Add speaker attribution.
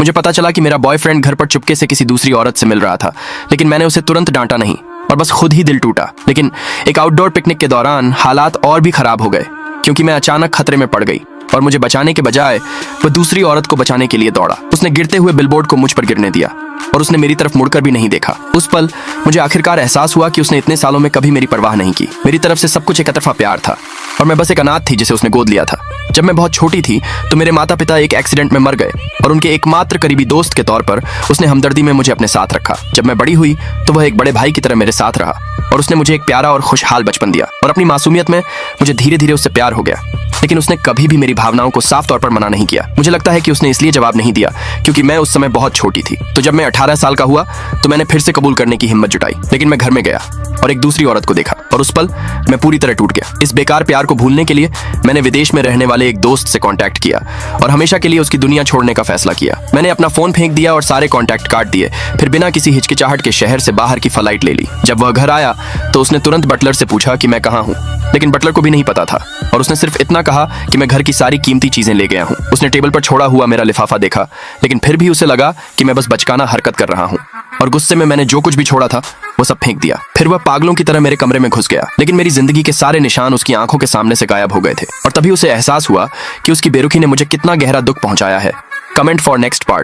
Speaker 1: मुझे पता चला कि मेरा बॉयफ्रेंड घर पर चुपके से किसी दूसरी औरत से मिल रहा था, लेकिन मैंने उसे तुरंत डांटा नहीं और बस खुद ही दिल टूटा। लेकिन एक आउटडोर पिकनिक के दौरान हालात और भी खराब हो गए, क्योंकि मैं अचानक खतरे में पड़ गई और मुझे बचाने के बजाय वह दूसरी औरत को बचाने के लिए दौड़ा। उसने गिरते हुए बिलबोर्ड को मुझ पर गिरने दिया और उसने मेरी तरफ मुड़कर भी नहीं देखा। उस पल मुझे आखिरकार एहसास हुआ कि उसने इतने सालों में कभी मेरी परवाह नहीं की। मेरी तरफ से सब कुछ एक तरफा प्यार था और मैं बस एक अनाथ थी जिसे उसने गोद लिया था। जब मैं बहुत छोटी थी तो मेरे माता पिता एक एक्सीडेंट में मर गए और उनके एकमात्र करीबी दोस्त के तौर पर उसने हमदर्दी में मुझे अपने साथ रखा। जब मैं बड़ी हुई तो वह एक बड़े भाई की तरह मेरे साथ रहा और उसने मुझे एक प्यारा और खुशहाल बचपन दिया और अपनी मासूमियत में मुझे धीरे धीरे उससे प्यार हो गया। लेकिन उसने कभी भी मेरी भावनाओं को साफ तौर पर मना नहीं किया। मुझे लगता है कि उसने इसलिए जवाब नहीं दिया क्योंकि मैं उस समय बहुत छोटी थी। तो जब मैं 18 साल का हुआ तो मैंने फिर से कबूल करने की हिम्मत जुटाई, लेकिन मैं घर में गया और एक दूसरी औरत को देखा और उस पल मैं पूरी तरह टूट गया। इस बेकार प्यार को भूलने के लिए मैंने विदेश में रहने वाले एक दोस्त से कांटेक्ट किया और हमेशा के लिए उसकी दुनिया छोड़ने का फैसला किया। मैंने अपना फोन फेंक दिया और सारे कांटेक्ट काट दिए, फिर बिना किसी हिचकिचाहट के शहर से बाहर की फ्लाइट ले ली। जब वह घर आया तो उसने तुरंत बटलर से पूछा कि मैं कहाँ हूँ, लेकिन बटलर को भी नहीं पता था और उसने सिर्फ इतना कहा कि मैं घर की सारी कीमती चीजें ले गया हूँ। उसने टेबल पर छोड़ा हुआ मेरा लिफाफा देखा, लेकिन फिर भी उसे लगा कि मैं बस बचकाना हरकत कर रहा हूँ और गुस्से में मैंने जो कुछ भी छोड़ा था वो सब फेंक दिया। फिर वह पागलों की तरह मेरे कमरे में घुस गया, लेकिन मेरी जिंदगी के सारे निशान उसकी आंखों के सामने से गायब हो गए थे और तभी उसे एहसास हुआ कि उसकी बेरुखी ने मुझे कितना गहरा दुख पहुंचाया है। Comment for next part.